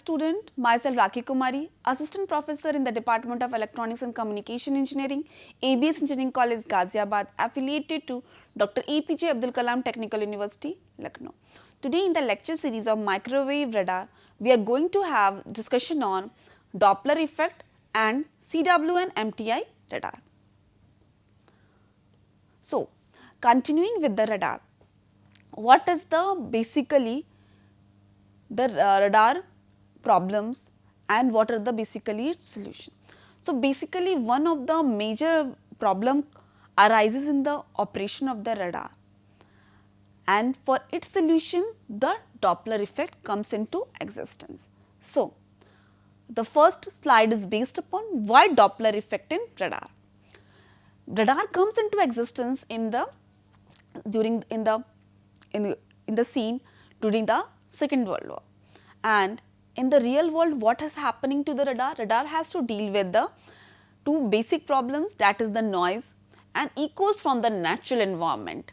student, myself Rakhi Kumari, Assistant Professor in the Department of Electronics and Communication Engineering, ABS Engineering College, Ghaziabad, affiliated to Dr. APJ Abdul Kalam Technical University, Lucknow. Today in the lecture series of microwave radar, we are going to have discussion on Doppler effect and CW and MTI radar. So, continuing with the radar, what is the basically the radar problems and what are the basically its solution. So, basically one of the major problem arises in the operation of the radar, and for its solution the Doppler effect comes into existence. So, the first slide is based upon why Doppler effect in radar. Radar comes into existence in the scene during the Second World War, and in the real world what is happening to the radar? Radar has to deal with the two basic problems, that is the noise and echoes from the natural environment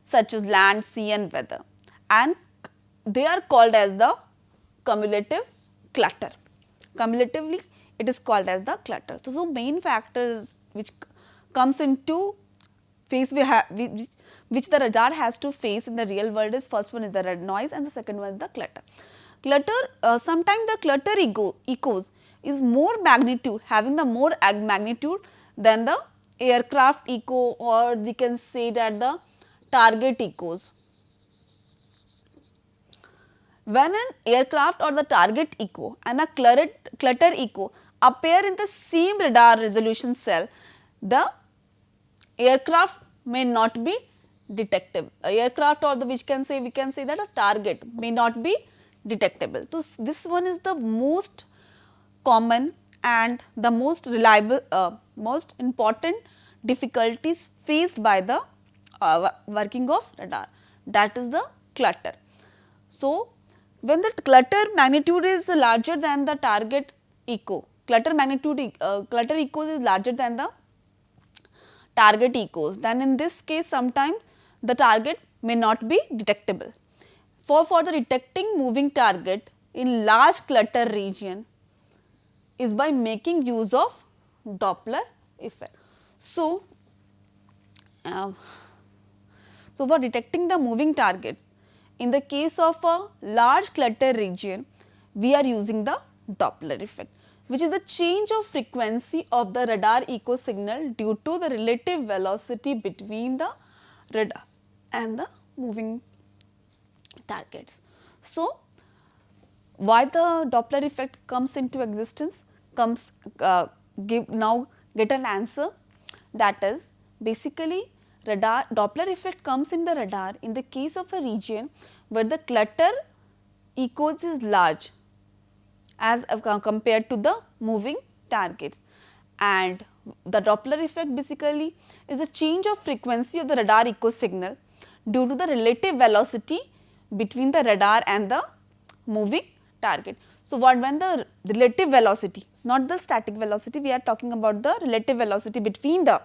such as land, sea and weather, and they are called as the cumulative clutter. Cumulatively it is called as the clutter. So, main factors which comes into face which the radar has to face in the real world is, first one is the noise and the second one is the clutter. Clutter, sometimes the clutter echoes is more magnitude, having the more magnitude than the aircraft echo, or we can say that the target echoes. When an aircraft or the target echo and a clutter echo appear in the same radar resolution cell, the aircraft may not be detectable. Aircraft or the we can say that a target may not be detectable. So, this one is the most common and the most reliable, most important difficulties faced by the working of radar, that is the clutter. So, when the clutter magnitude is larger than the target echo, clutter echoes is larger than the target echoes, then in this case sometimes the target may not be detectable. For the detecting moving target in large clutter region is by making use of Doppler effect. So, for detecting the moving targets in the case of a large clutter region, we are using the Doppler effect, which is the change of frequency of the radar echo signal due to the relative velocity between the radar and the moving targets. So, why the Doppler effect comes into existence, get an answer, that is basically Doppler effect comes in the radar in the case of a region where the clutter echoes is large as compared to the moving targets, and the Doppler effect basically is the change of frequency of the radar echo signal due to the relative velocity between the radar and the moving target. So, when the relative velocity, not the static velocity, we are talking about the relative velocity between the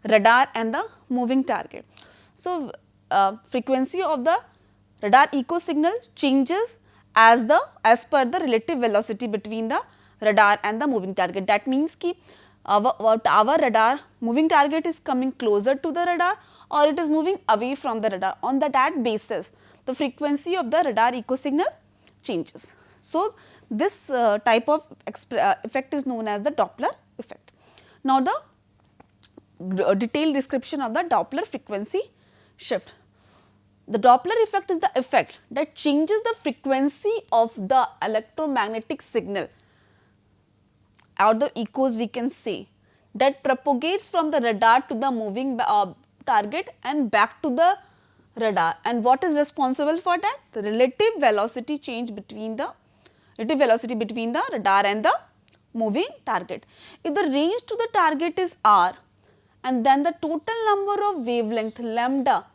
radar and the moving target. So, frequency of the radar echo signal changes as per the relative velocity between the radar and the moving target. That means ki our radar moving target is coming closer to the radar or it is moving away from the radar. On that basis, the frequency of the radar echo signal changes. So, this type of effect is known as the Doppler effect. Now, the detailed description of the Doppler frequency shift. The Doppler effect is the effect that changes the frequency of the electromagnetic signal, or the echoes we can say, that propagates from the radar to the moving target and back to the radar. And what is responsible for that? The relative velocity change between the radar and the moving target. If the range to the target is r, and then the total number of wavelength lambda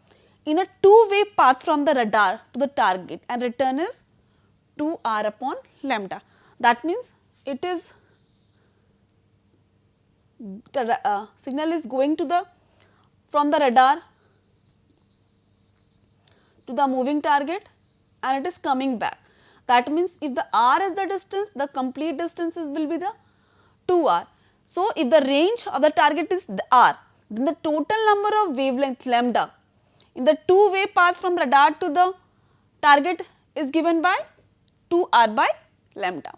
in a two-way path from the radar to the target and return is 2r upon lambda. That means it is the signal is going to from the radar to the moving target and it is coming back. That means if the r is the distance, the complete distances will be the 2r. So, if the range of the target is the r, then the total number of wavelength lambda in the two-way path from radar to the target is given by 2r by lambda.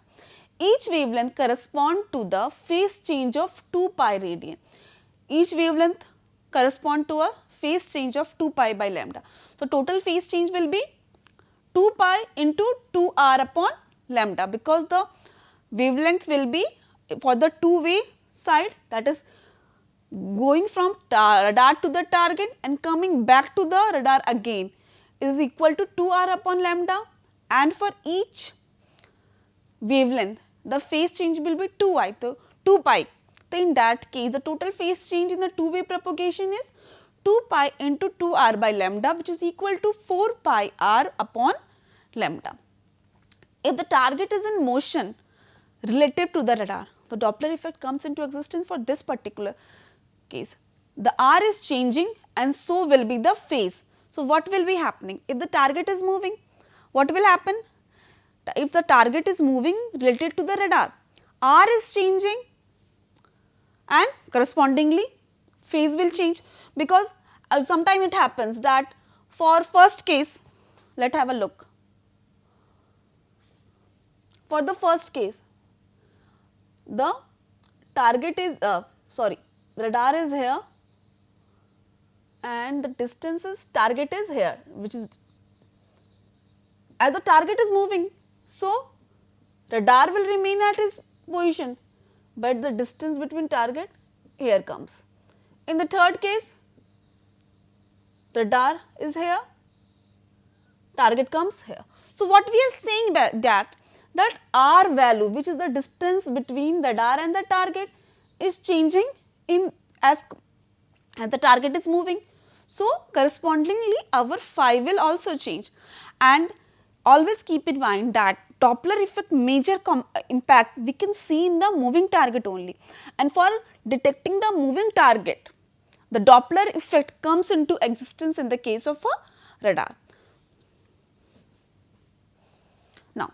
Each wavelength correspond to the phase change of 2 pi radian. Each wavelength correspond to a phase change of 2 pi by lambda. So, total phase change will be 2 pi into 2r upon lambda, because the wavelength will be for the two-way side, that is going from radar to the target and coming back to the radar again, is equal to 2r upon lambda, and for each wavelength the phase change will be 2 pi. So, in that case the total phase change in the two-way propagation is 2 pi into 2r by lambda, which is equal to 4 pi r upon lambda. If the target is in motion relative to the radar, the Doppler effect comes into existence for this particular case. The r is changing and so will be the phase. So, what will be happening? If the target is moving, what will happen? If the target is moving related to the radar, r is changing and correspondingly phase will change, because sometime it happens that for first case, let us have a look. For the first case, the target is radar is here and the distance is target is here, which is as the target is moving. So, radar will remain at its position, but the distance between target here comes. In the third case, radar is here, target comes here. So, what we are saying that r value, which is the distance between radar and the target, is changing in as the target is moving. So, correspondingly our phi will also change, and always keep in mind that Doppler effect major impact we can see in the moving target only, and for detecting the moving target, the Doppler effect comes into existence in the case of a radar. Now,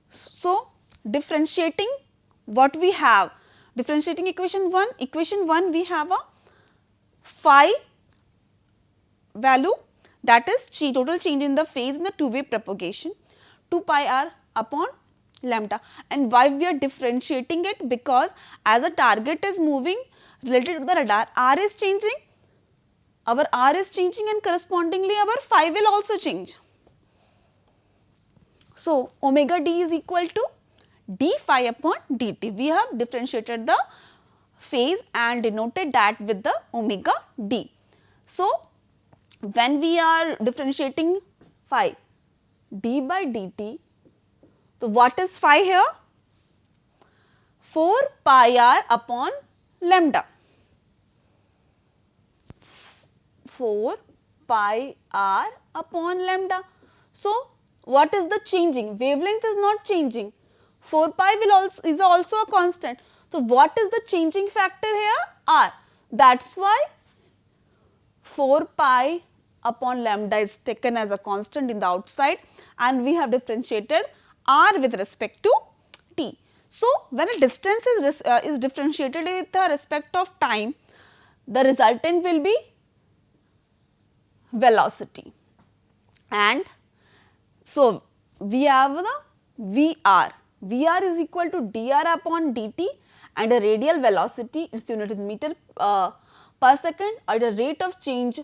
so differentiating what we have, differentiating equation 1 we have a phi value, that is total change in the phase in the two-way propagation, 2 pi r upon lambda. And why we are differentiating it? Because as a target is moving related to the radar, r is changing, our r is changing, and correspondingly our phi will also change. So, omega d is equal to d phi upon dt. We have differentiated the phase and denoted that with the omega d. So, when we are differentiating phi d by dt, so what is phi here? 4 pi r upon lambda. 4 pi r upon lambda. So, what is the changing? Wavelength is not changing. 4 pi is also a constant. So, what is the changing factor here? R. That is why 4 pi upon lambda is taken as a constant in the outside, and we have differentiated r with respect to t. So, when a distance is differentiated with the respect of time, the resultant will be velocity, and so we have the Vr. Vr is equal to dr upon dt, and a radial velocity, its unit is meter per second, at a rate of change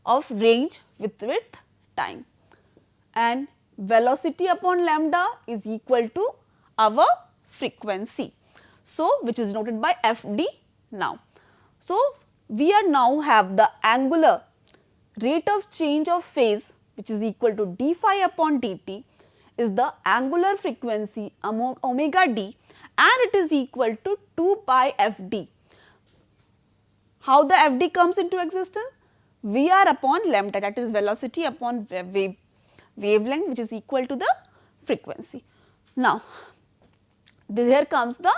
of range with time, and velocity upon lambda is equal to our frequency. So, which is noted by Fd now. So, we are now have the angular rate of change of phase, which is equal to d phi upon dt, is the angular frequency among omega d, and it is equal to 2 pi Fd. How the Fd comes into existence? Vr upon lambda, that is velocity upon wavelength, which is equal to the frequency. Now, here comes the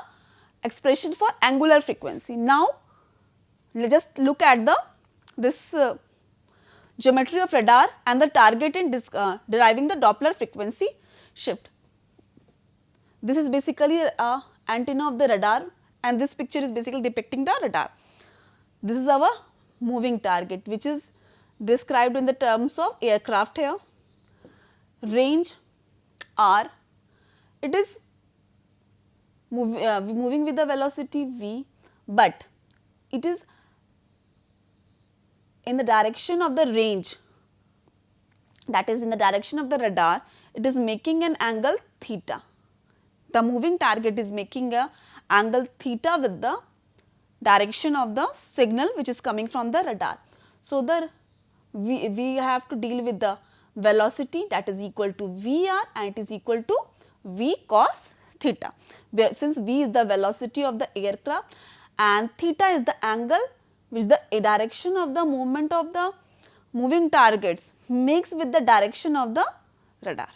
expression for angular frequency. Now, let us just look at this geometry of radar and the target in deriving the Doppler frequency shift. This is basically a antenna of the radar, and this picture is basically depicting the radar. This is our moving target, which is described in the terms of aircraft here. Range R, it is moving with the velocity v, but it is in the direction of the range, that is in the direction of the radar, it is making an angle theta. The moving target is making a angle theta with the direction of the signal which is coming from the radar. So, we have to deal with the velocity, that is equal to Vr, and it is equal to V cos theta. Since V is the velocity of the aircraft and theta is the angle which the direction of the movement of the moving targets makes with the direction of the radar.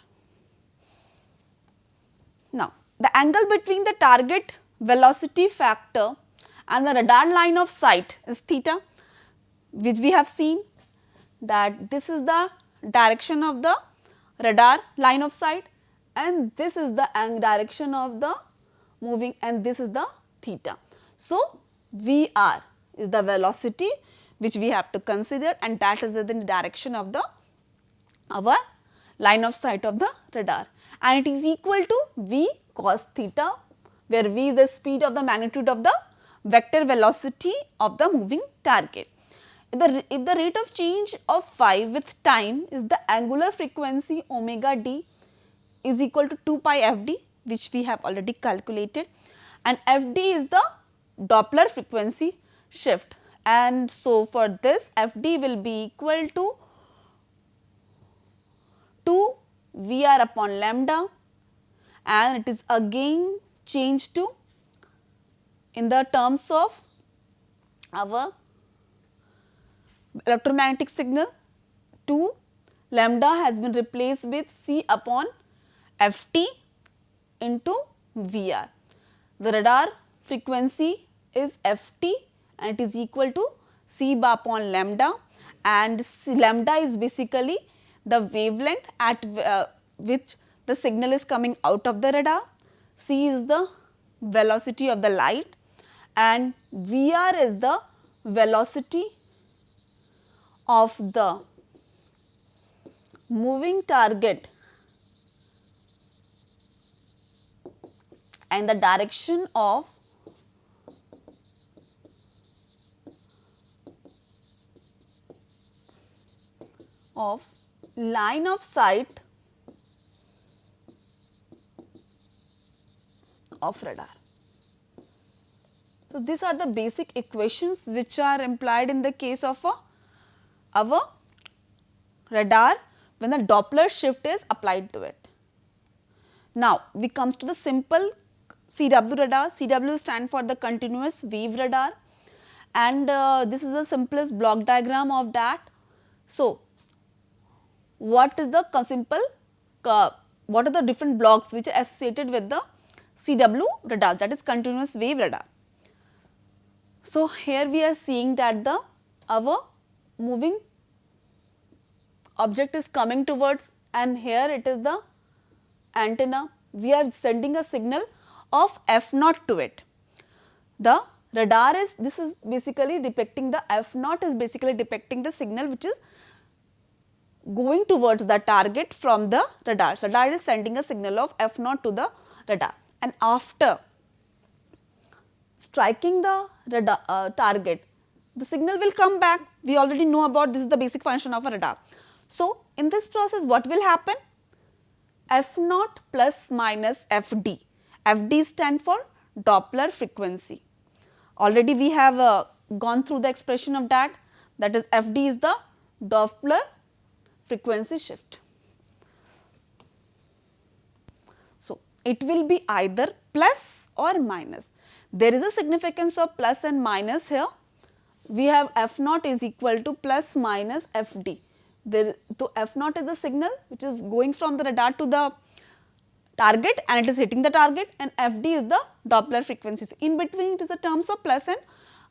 Now, the angle between the target velocity factor and the radar line of sight is theta, which we have seen that this is the direction of the radar line of sight and this is the direction of the moving, and this is the theta. So, Vr is the velocity which we have to consider, and that is in the direction of the our line of sight of the radar, and it is equal to V cos theta, where V is the speed of the magnitude of the vector velocity of the moving target. If the rate of change of phi with time is the angular frequency omega d is equal to 2 pi f d, which we have already calculated, and f d is the Doppler frequency shift, and so for this f d will be equal to 2 Vr upon lambda, and it is again changed to in the terms of our electromagnetic signal. 2 lambda has been replaced with C upon Ft into Vr. The radar frequency is Ft and it is equal to C bar upon lambda, and lambda is basically the wavelength at which the signal is coming out of the radar. C is the velocity of the light and Vr is the velocity of the moving target and the direction of line of sight of radar. So, these are the basic equations which are implied in the case of our radar when the Doppler shift is applied to it. Now, we comes to the simple CW radar. CW stand for the continuous wave radar, and this is the simplest block diagram of that. So, what is the what are the different blocks which are associated with the CW radar, that is continuous wave radar. So, here we are seeing that our moving object is coming towards, and here it is the antenna. We are sending a signal of F0 to it. The radar is, this is basically depicting the F0 is basically depicting the signal which is going towards the target from the radar. So, radar is sending a signal of F0 to the radar, and after striking the radar target, the signal will come back. We already know about this is the basic function of a radar. So, in this process what will happen? F0 plus minus Fd. Fd stand for Doppler frequency. Already we have gone through the expression of that, that is Fd is the Doppler frequency shift. So, it will be either plus or minus. There is a significance of plus and minus here. We have F0 is equal to plus minus Fd. So, F0 is the signal which is going from the radar to the target and it is hitting the target, and Fd is the Doppler frequency. In between it is the terms of plus and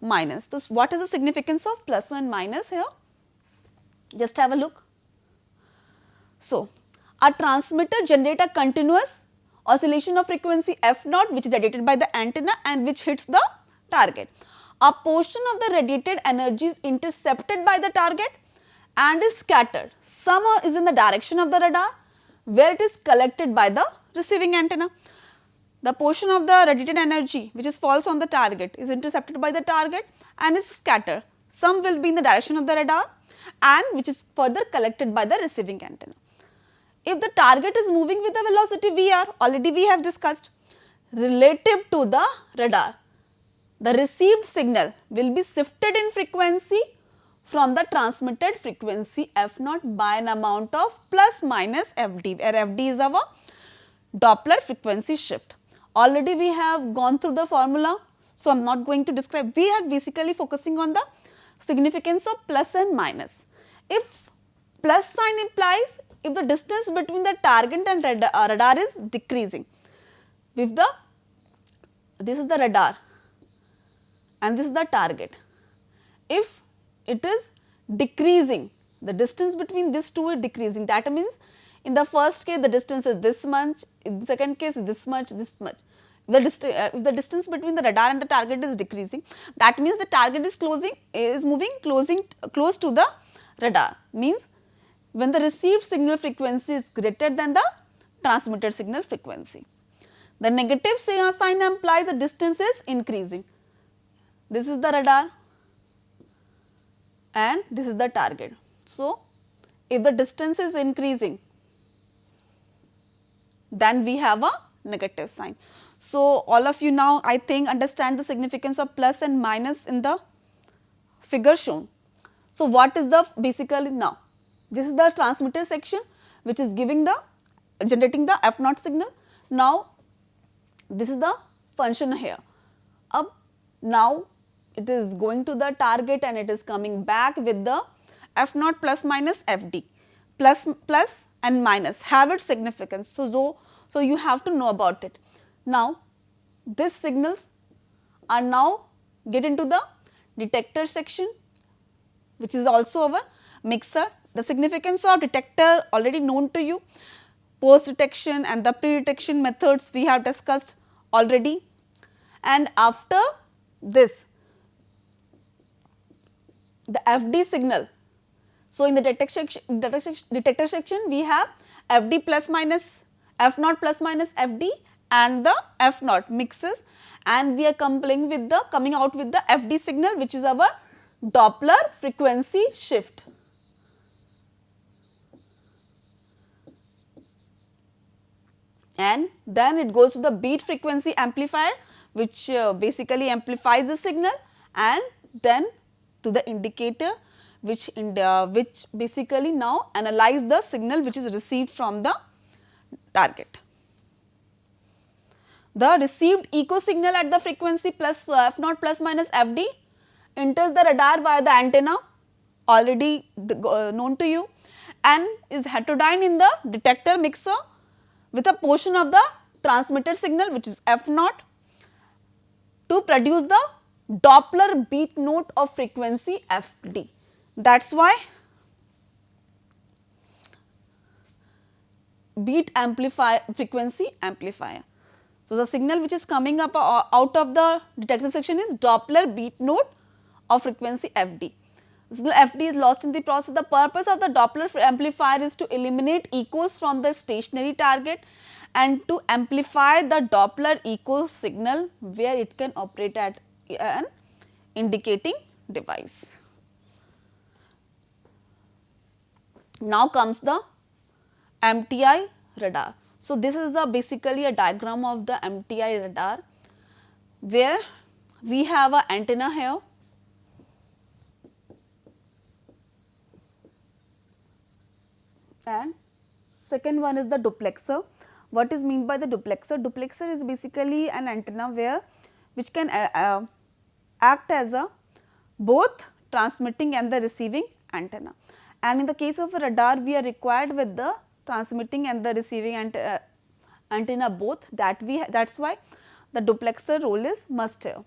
minus. So, what is the significance of plus and minus here? Just have a look. So, a transmitter generate a continuous oscillation of frequency f0 which is radiated by the antenna and which hits the target. A portion of the radiated energy is intercepted by the target and is scattered. Some is in the direction of the radar where it is collected by the receiving antenna. The portion of the radiated energy which is falls on the target is intercepted by the target and is scattered. Some will be in the direction of the radar and which is further collected by the receiving antenna. If the target is moving with the velocity Vr, already we have discussed, relative to the radar, the received signal will be shifted in frequency from the transmitted frequency f0 by an amount of plus minus Fd, where Fd is our Doppler frequency shift. Already we have gone through the formula, so I am not going to describe. We are basically focusing on the significance of plus and minus. If plus sign implies if the distance between the target and radar is decreasing, if this is the radar and this is the target, if it is decreasing, the distance between these two is decreasing, that means in the first case the distance is this much, in the second case this much, this much. If the distance between the radar and the target is decreasing, that means the target is moving close to the radar, means when the received signal frequency is greater than the transmitted signal frequency. The negative sign implies the distance is increasing. This is the radar and this is the target. So, if the distance is increasing, then we have a negative sign. So, all of you now I think understand the significance of plus and minus in the figure shown. So, what is the basically now? This is the transmitter section which is generating the f0 signal. Now, this is the function here. Now, it is going to the target and it is coming back with the f0 plus minus Fd. Plus and minus have its significance. So, you have to know about it. Now, these signals are now get into the detector section which is also our mixer. The significance of detector already known to you, post detection and the pre-detection methods we have discussed already. And after this, the Fd signal. So, in the detector section we have Fd plus minus f0 plus minus Fd and the f0 mixes, and we are coming out with the Fd signal which is our Doppler frequency shift. And then it goes to the beat frequency amplifier which basically amplifies the signal, and then to the indicator which basically now analyze the signal which is received from the target. The received echo signal at the frequency plus f0 plus minus Fd enters the radar via the antenna, already known to you, and is heterodyne in the detector mixer with a portion of the transmitted signal which is f0 to produce the Doppler beat note of frequency Fd. That is why beat frequency amplifier. So, the signal which is coming up out of the detector section is Doppler beat note of frequency Fd. Signal Fd is lost in the process. The purpose of the Doppler amplifier is to eliminate echoes from the stationary target and to amplify the Doppler echo signal where it can operate at an indicating device. Now comes the MTI radar. So, this is basically a diagram of the MTI radar where we have an antenna here, and second one is the duplexer. What is meant by the duplexer? Duplexer is basically an antenna which can act as a both transmitting and the receiving antenna. And in the case of a radar, we are required with the transmitting and the receiving antenna both. That's why the duplexer role is must here.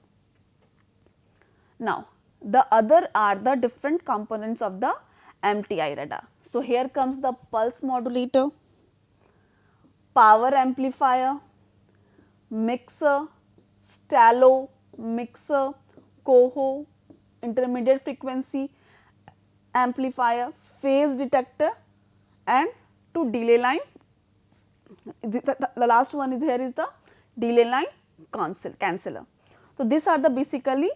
Now, the other are the different components of the MTI radar. So, here comes the pulse modulator, power amplifier, mixer, shallow, mixer, coho, intermediate frequency amplifier, phase detector and to delay line. The last one is here is the delay line canceller. So, these are the basically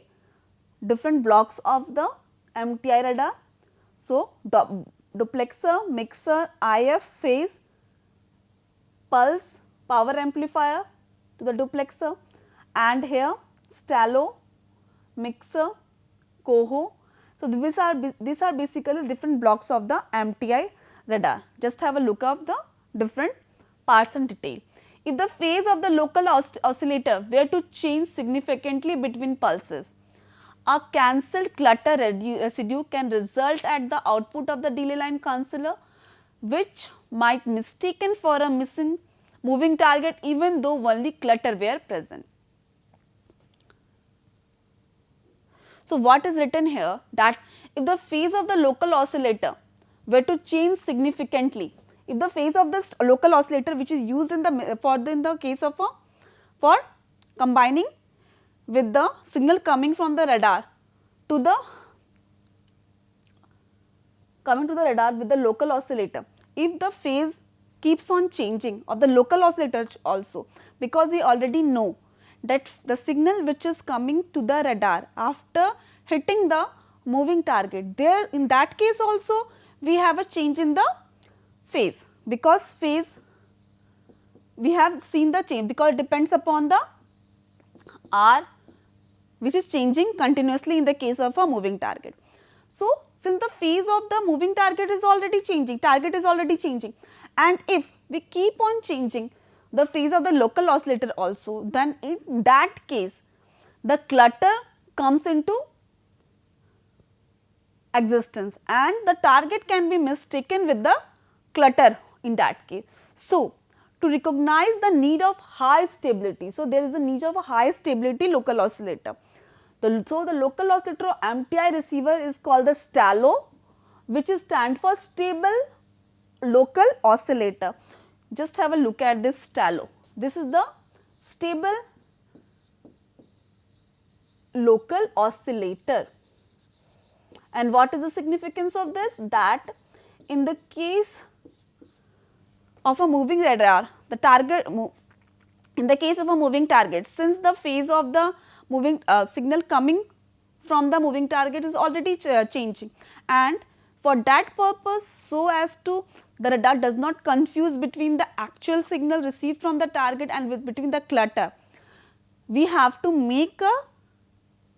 different blocks of the MTI radar. So, duplexer, mixer, IF, phase, pulse, power amplifier to the duplexer, and here shallow, mixer, coho. So, these are basically different blocks of the MTI radar. Just have a look at the different parts in detail. If the phase of the local oscillator were to change significantly between pulses, a cancelled clutter residue can result at the output of the delay line canceller, which might mistaken for a missing moving target even though only clutter were present. So, what is written here that if the phase of the local oscillator were to change significantly, if the phase of this local oscillator which is used in the case of for combining with the signal coming from the radar to the with the local oscillator, if the phase keeps on changing of the local oscillator also, because we already know that the signal which is coming to the radar after hitting the moving target, there in that case also we have a change in the phase, because phase we have seen the change because it depends upon the R which is changing continuously in the case of a moving target. So, since the phase of the moving target is already changing, and if we keep on changing the phase of the local oscillator also, then in that case the clutter comes into existence and the target can be mistaken with the clutter in that case. So, to recognize the need of high stability, so there is a need of a high stability local oscillator. So, the local oscillator MTI receiver is called the STALO, which stands for stable local oscillator. Just have a look at this STALO. This is the stable local oscillator. And what is the significance of this? That in the case of a moving radar, the target, in the case of a moving target, since the phase of the moving signal coming from the moving target is already changing, and for that purpose, so as to the radar does not confuse between the actual signal received from the target and between the clutter, we have to make a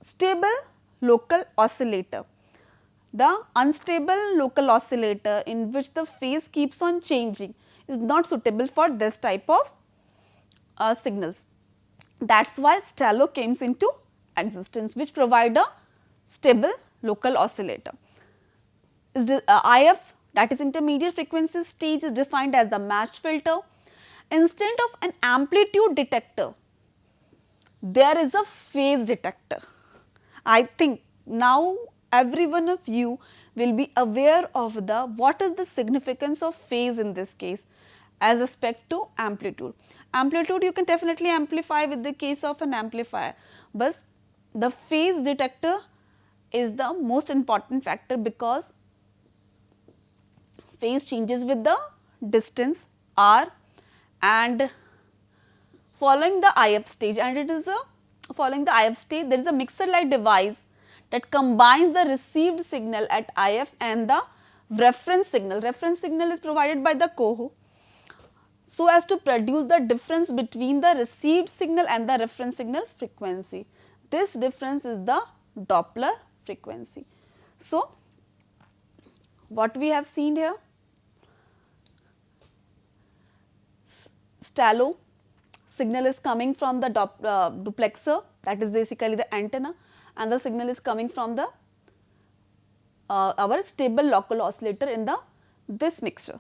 stable local oscillator. The unstable local oscillator in which the phase keeps on changing is not suitable for this type of signals. That is why STALO comes into existence, which provide a stable local oscillator. IF, that is intermediate frequency stage, is defined as the matched filter. Instead of an amplitude detector, there is a phase detector. I think now every one of you will be aware of the what is the significance of phase in this case as respect to amplitude. Amplitude you can definitely amplify with the case of an amplifier, but the phase detector is the most important factor because phase changes with the distance r and following the IF stage, and it is a following the IF stage there is a mixer like device that combines the received signal at IF and the reference signal. Reference signal is provided by the coho, so as to produce the difference between the received signal and the reference signal frequency. This difference is the Doppler frequency. So, what we have seen here, STALO signal is coming from the duplexer, that is basically the antenna, and the signal is coming from the our stable local oscillator in the this mixture.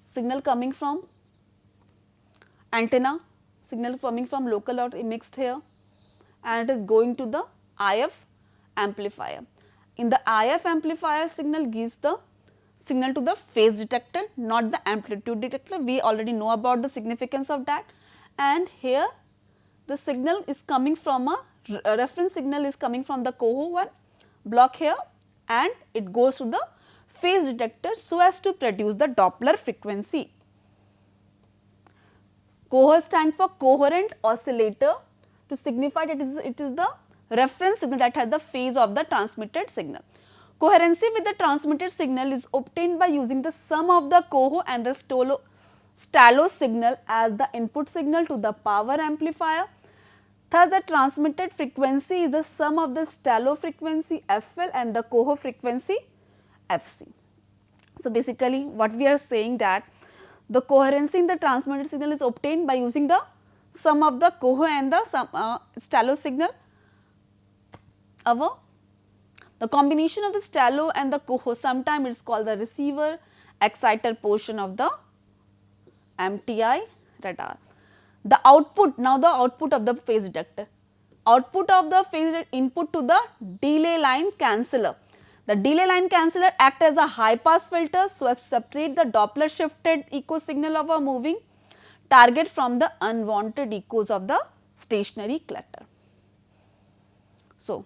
Signal coming from antenna, signal coming from local out mixed here, and it is going to the IF amplifier. In the IF amplifier, signal gives the signal to the phase detector, not the amplitude detector. We already know about the significance of that. And here the signal is coming from a reference signal is coming from the coho one block here, and it goes to the phase detector so as to produce the Doppler frequency. Coho stands for coherent oscillator, to signify that it is the reference signal that has the phase of the transmitted signal. Coherency with the transmitted signal is obtained by using the sum of the coho and the stallo signal as the input signal to the power amplifier. Thus, the transmitted frequency is the sum of the stallo frequency FL and the coho frequency FC. So, basically what we are saying that the coherency in the transmitted signal is obtained by using the sum of the coho and the stallo signal. The combination of the stallo and the coho, sometimes it is called the receiver exciter portion of the MTI radar. The output, now the output of the phase detector. Output of the phase input to the delay line canceller. The delay line canceller acts as a high pass filter so as to separate the Doppler shifted echo signal of a moving target from the unwanted echoes of the stationary clutter. So,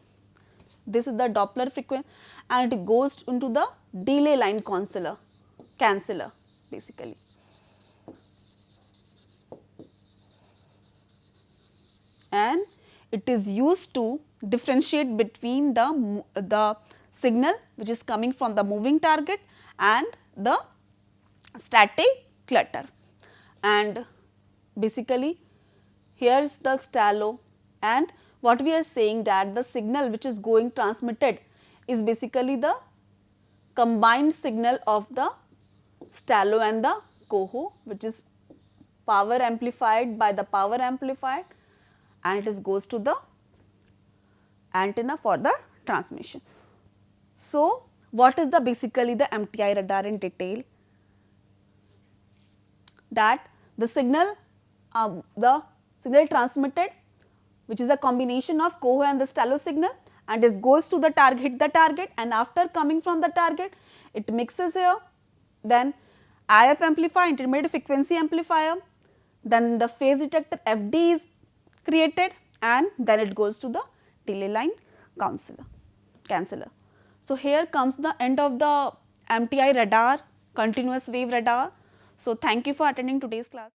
this is the Doppler frequency and it goes into the delay line canceller basically. And it is used to differentiate between the signal which is coming from the moving target and the static clutter. And basically here is the stallo, and what we are saying that the signal which is going transmitted is basically the combined signal of the stallo and the coho, which is power amplified by the power amplifier, and it goes to the antenna for the transmission. So, what is the basically the MTI radar in detail? That the signal transmitted, which is a combination of coho and the stallo signal, and it goes to the target, hit the target, and after coming from the target it mixes here, then IF amplifier, intermediate frequency amplifier, then the phase detector FD is created, and then it goes to the delay line canceller. So, here comes the end of the MTI radar, continuous wave radar. So, thank you for attending today's class.